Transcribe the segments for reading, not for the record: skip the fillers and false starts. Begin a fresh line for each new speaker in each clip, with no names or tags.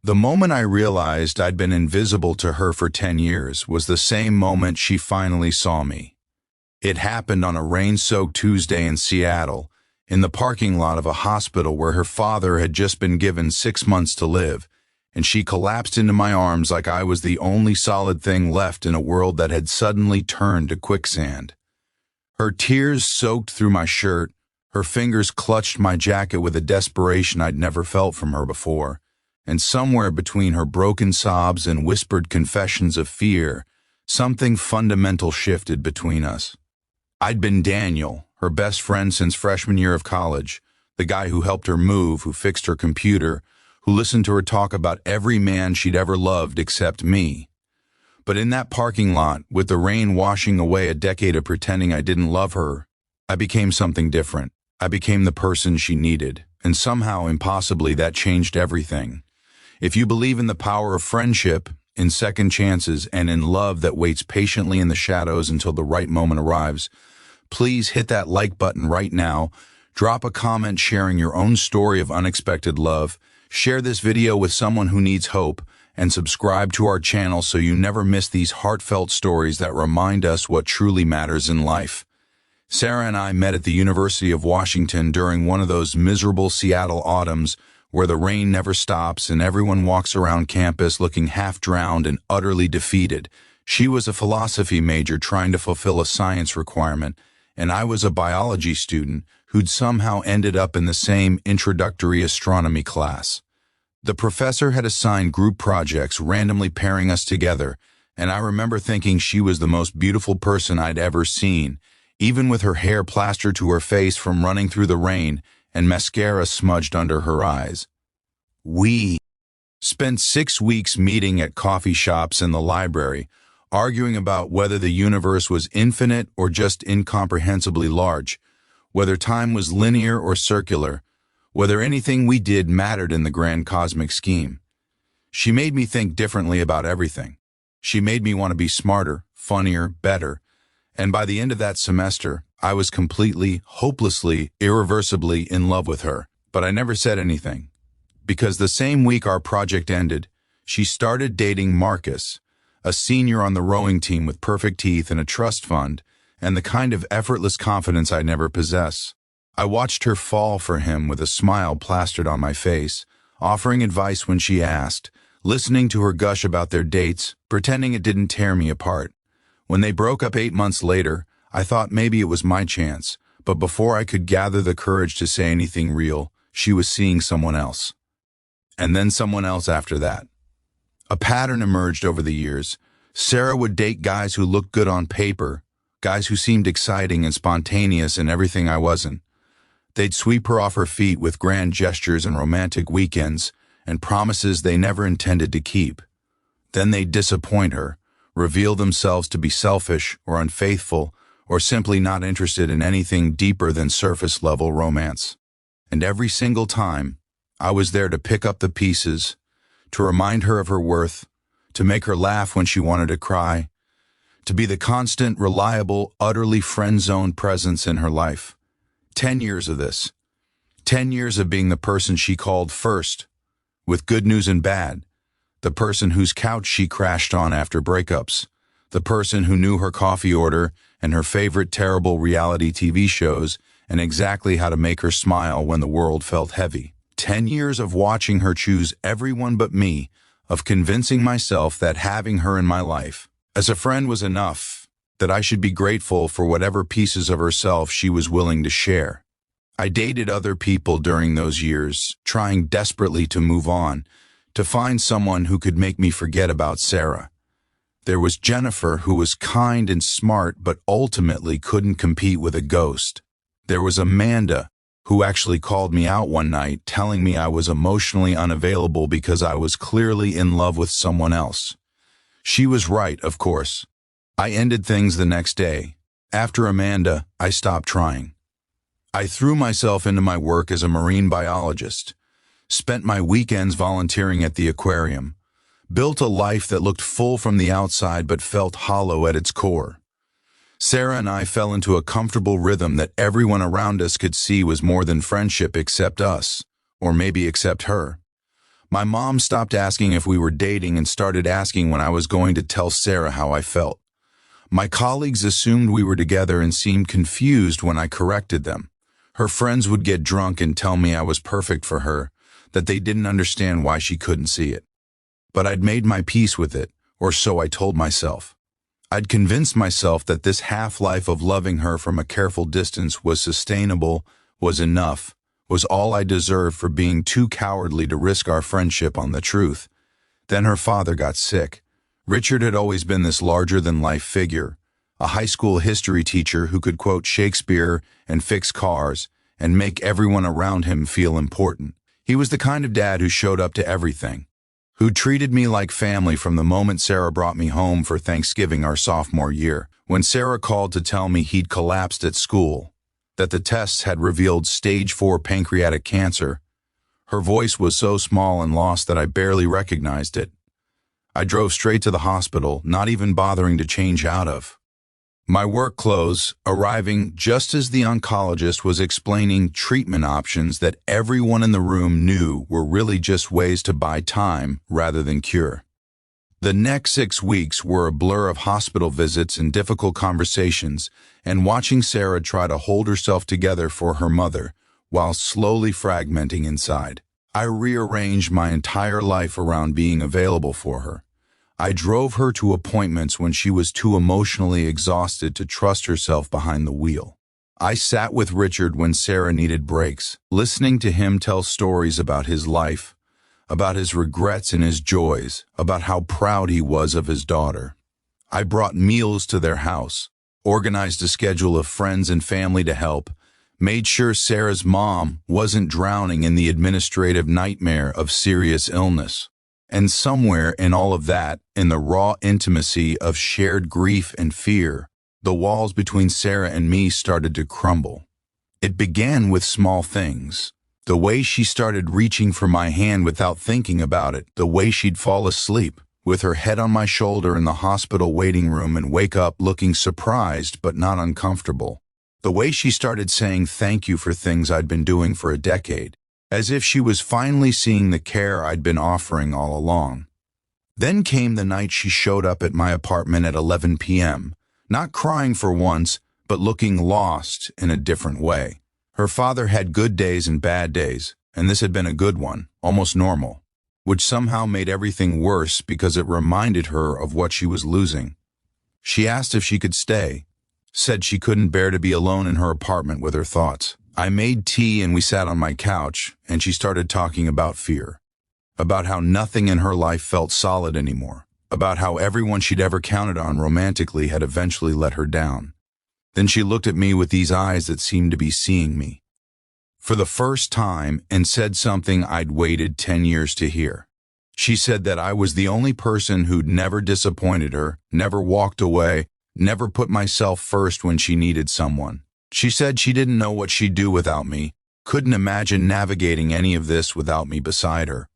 The moment I realized I'd been invisible to her for 10 years was the same moment she finally saw me. It happened on a rain-soaked Tuesday in Seattle, in the parking lot of a hospital where her father had just been given 6 months to live, and she collapsed into my arms like I was the only solid thing left in a world that had suddenly turned to quicksand. Her tears soaked through my shirt, her fingers clutched my jacket with a desperation I'd never felt from her before, and somewhere between her broken sobs and whispered confessions of fear, something fundamental shifted between us. I'd been Daniel, her best friend since freshman year of college, the guy who helped her move, who fixed her computer, who listened to her talk about every man she'd ever loved except me. But in that parking lot, with the rain washing away a decade of pretending I didn't love her, I became something different. I became the person she needed, and somehow, impossibly, that changed everything. If you believe in the power of friendship, in second chances, and in love that waits patiently in the shadows until the right moment arrives, please hit that like button right now, drop a comment sharing your own story of unexpected love, share this video with someone who needs hope, and subscribe to our channel so you never miss these heartfelt stories that remind us what truly matters in life. Sarah and I met at the University of Washington during one of those miserable Seattle autumns where the rain never stops and everyone walks around campus looking half-drowned and utterly defeated. She was a philosophy major trying to fulfill a science requirement, and I was a biology student who'd somehow ended up in the same introductory astronomy class. The professor had assigned group projects, randomly pairing us together, and I remember thinking she was the most beautiful person I'd ever seen, even with her hair plastered to her face from running through the rain and mascara smudged under her eyes. We spent 6 weeks meeting at coffee shops and the library, arguing about whether the universe was infinite or just incomprehensibly large, whether time was linear or circular, whether anything we did mattered in the grand cosmic scheme. She made me think differently about everything. She made me want to be smarter, funnier, better, and by the end of that semester, I was completely, hopelessly, irreversibly in love with her. But I never said anything, because the same week our project ended, she started dating Marcus, a senior on the rowing team with perfect teeth and a trust fund, and the kind of effortless confidence I never possess. I watched her fall for him with a smile plastered on my face, offering advice when she asked, listening to her gush about their dates, pretending it didn't tear me apart. When they broke up 8 months later, I thought maybe it was my chance, but before I could gather the courage to say anything real, she was seeing someone else. And then someone else after that. A pattern emerged over the years. Sarah would date guys who looked good on paper, guys who seemed exciting and spontaneous and everything I wasn't. They'd sweep her off her feet with grand gestures and romantic weekends and promises they never intended to keep. Then they'd disappoint her, reveal themselves to be selfish or unfaithful or simply not interested in anything deeper than surface-level romance. And every single time, I was there to pick up the pieces, to remind her of her worth, to make her laugh when she wanted to cry, to be the constant, reliable, utterly friend-zoned presence in her life. 10 years of this. 10 years of being the person she called first, with good news and bad, the person whose couch she crashed on after breakups, the person who knew her coffee order and her favorite terrible reality TV shows and exactly how to make her smile when the world felt heavy. 10 years of watching her choose everyone but me, of convincing myself that having her in my life as a friend was enough, that I should be grateful for whatever pieces of herself she was willing to share. I dated other people during those years, trying desperately to move on, to find someone who could make me forget about Sarah. There was Jennifer, who was kind and smart but ultimately couldn't compete with a ghost. There was Amanda, who actually called me out one night, telling me I was emotionally unavailable because I was clearly in love with someone else. She was right, of course. I ended things the next day. After Amanda, I stopped trying. I threw myself into my work as a marine biologist, spent my weekends volunteering at the aquarium, built a life that looked full from the outside but felt hollow at its core. Sarah and I fell into a comfortable rhythm that everyone around us could see was more than friendship except us, or maybe except her. My mom stopped asking if we were dating and started asking when I was going to tell Sarah how I felt. My colleagues assumed we were together and seemed confused when I corrected them. Her friends would get drunk and tell me I was perfect for her, that they didn't understand why she couldn't see it. But I'd made my peace with it, or so I told myself. I'd convinced myself that this half-life of loving her from a careful distance was sustainable, was enough, was all I deserved for being too cowardly to risk our friendship on the truth. Then her father got sick. Richard had always been this larger-than-life figure, a high school history teacher who could quote Shakespeare and fix cars and make everyone around him feel important. He was the kind of dad who showed up to everything, who treated me like family from the moment Sarah brought me home for Thanksgiving our sophomore year. When Sarah called to tell me he'd collapsed at school, that the tests had revealed stage 4 pancreatic cancer, her voice was so small and lost that I barely recognized it. I drove straight to the hospital, not even bothering to change out of my work clothes, arriving just as the oncologist was explaining treatment options that everyone in the room knew were really just ways to buy time rather than cure. The next 6 weeks were a blur of hospital visits and difficult conversations, and watching Sarah try to hold herself together for her mother while slowly fragmenting inside. I rearranged my entire life around being available for her. I drove her to appointments when she was too emotionally exhausted to trust herself behind the wheel. I sat with Richard when Sarah needed breaks, listening to him tell stories about his life, about his regrets and his joys, about how proud he was of his daughter. I brought meals to their house, organized a schedule of friends and family to help, made sure Sarah's mom wasn't drowning in the administrative nightmare of serious illness. And somewhere in all of that, in the raw intimacy of shared grief and fear, the walls between Sarah and me started to crumble. It began with small things. The way she started reaching for my hand without thinking about it, the way she'd fall asleep, with her head on my shoulder in the hospital waiting room and wake up looking surprised but not uncomfortable. The way she started saying thank you for things I'd been doing for a decade, as if she was finally seeing the care I'd been offering all along. Then came the night she showed up at my apartment at 11 p.m., not crying for once, but looking lost in a different way. Her father had good days and bad days, and this had been a good one, almost normal, which somehow made everything worse because it reminded her of what she was losing. She asked if she could stay, said she couldn't bear to be alone in her apartment with her thoughts. I made tea and we sat on my couch, and she started talking about fear, about how nothing in her life felt solid anymore, about how everyone she'd ever counted on romantically had eventually let her down. Then she looked at me with these eyes that seemed to be seeing me for the first time and said something I'd waited 10 years to hear. She said that I was the only person who'd never disappointed her, never walked away, never put myself first when she needed someone. She said she didn't know what she'd do without me, couldn't imagine navigating any of this without me beside her.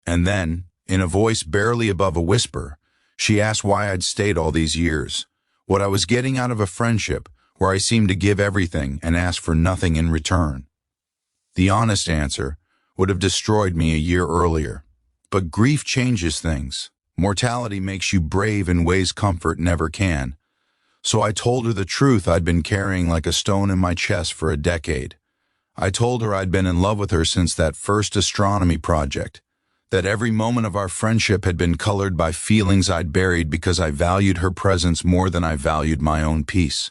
And then, in a voice barely above a whisper, she asked why I'd stayed all these years, what I was getting out of a friendship where I seemed to give everything and ask for nothing in return. The honest answer would have destroyed me a year earlier. But grief changes things. Mortality makes you brave in ways comfort never can. So I told her the truth I'd been carrying like a stone in my chest for a decade. I told her I'd been in love with her since that first astronomy project, that every moment of our friendship had been colored by feelings I'd buried because I valued her presence more than I valued my own peace.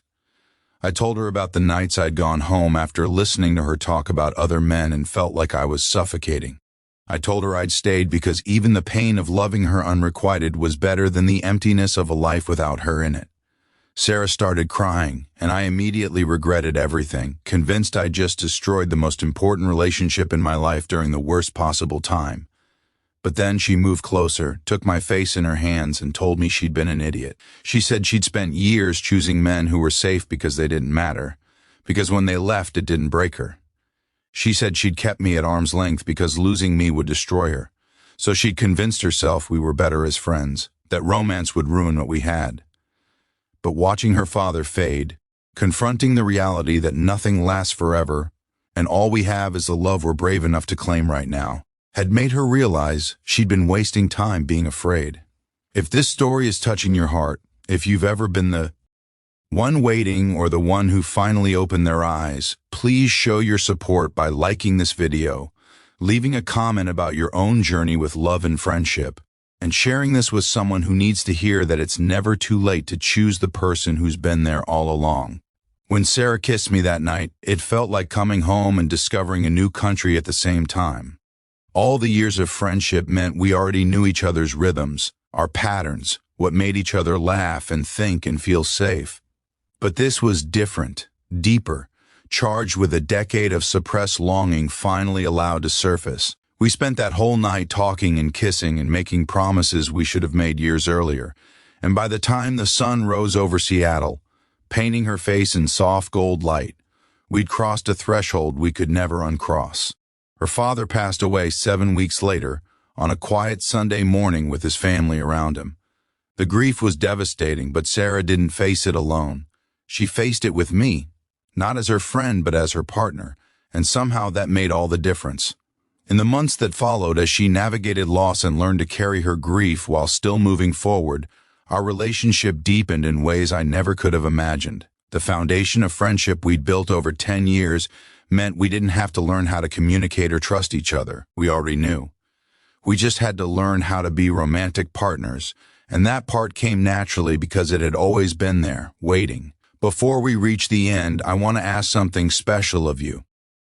I told her about the nights I'd gone home after listening to her talk about other men and felt like I was suffocating. I told her I'd stayed because even the pain of loving her unrequited was better than the emptiness of a life without her in it. Sarah started crying, and I immediately regretted everything, convinced I'd just destroyed the most important relationship in my life during the worst possible time. But then she moved closer, took my face in her hands, and told me she'd been an idiot. She said she'd spent years choosing men who were safe because they didn't matter, because when they left it didn't break her. She said she'd kept me at arm's length because losing me would destroy her, so she'd convinced herself we were better as friends, that romance would ruin what we had. But watching her father fade, confronting the reality that nothing lasts forever, and all we have is the love we're brave enough to claim right now, had made her realize she'd been wasting time being afraid. If this story is touching your heart, if you've ever been the one waiting or the one who finally opened their eyes, please show your support by liking this video, leaving a comment about your own journey with love and friendship, and sharing this with someone who needs to hear that it's never too late to choose the person who's been there all along. When Sarah kissed me that night, it felt like coming home and discovering a new country at the same time. All the years of friendship meant we already knew each other's rhythms, our patterns, what made each other laugh and think and feel safe. But this was different, deeper, charged with a decade of suppressed longing finally allowed to surface. We spent that whole night talking and kissing and making promises we should have made years earlier. And by the time the sun rose over Seattle, painting her face in soft gold light, we'd crossed a threshold we could never uncross. Her father passed away 7 weeks later, on a quiet Sunday morning with his family around him. The grief was devastating, but Sarah didn't face it alone. She faced it with me, not as her friend but as her partner, and somehow that made all the difference. In the months that followed, as she navigated loss and learned to carry her grief while still moving forward, our relationship deepened in ways I never could have imagined. The foundation of friendship we'd built over 10 years meant we didn't have to learn how to communicate or trust each other. We already knew. We just had to learn how to be romantic partners, and that part came naturally because it had always been there, waiting. Before we reach the end, I want to ask something special of you.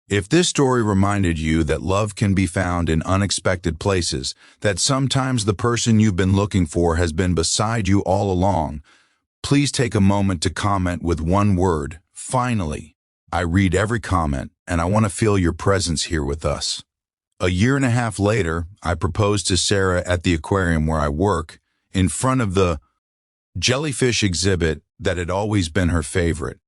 If this story reminded you that love can be found in unexpected places, that sometimes the person you've been looking for has been beside you all along, please take a moment to comment with one word, finally. I read every comment, and I want to feel your presence here with us. A year and a half later, I proposed to Sarah at the aquarium where I work, in front of the jellyfish exhibit that had always been her favorite.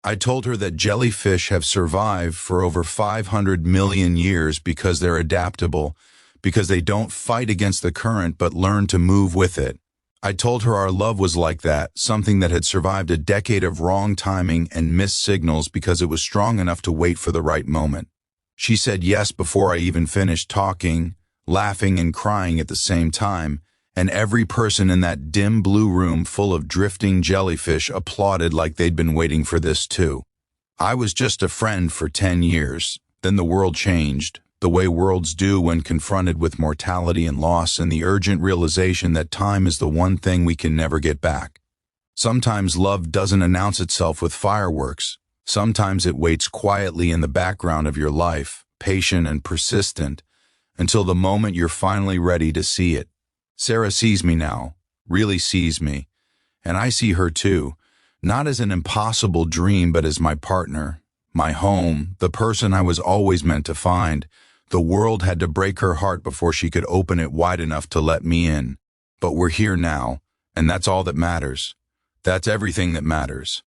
I told her that jellyfish have survived for over 500 million years because they're adaptable, because they don't fight against the current but learn to move with it. I told her our love was like that, something that had survived a decade of wrong timing and missed signals because it was strong enough to wait for the right moment. She said yes before I even finished talking, laughing and crying at the same time, and every person in that dim blue room full of drifting jellyfish applauded like they'd been waiting for this too. I was just a friend for 10 years. Then the world changed, the way worlds do when confronted with mortality and loss and the urgent realization that time is the one thing we can never get back. Sometimes love doesn't announce itself with fireworks. Sometimes it waits quietly in the background of your life, patient and persistent, until the moment you're finally ready to see it. Sarah sees me now, really sees me, and I see her too, not as an impossible dream but as my partner, my home, the person I was always meant to find. The world had to break her heart before she could open it wide enough to let me in. But we're here now, and that's all that matters. That's everything that matters.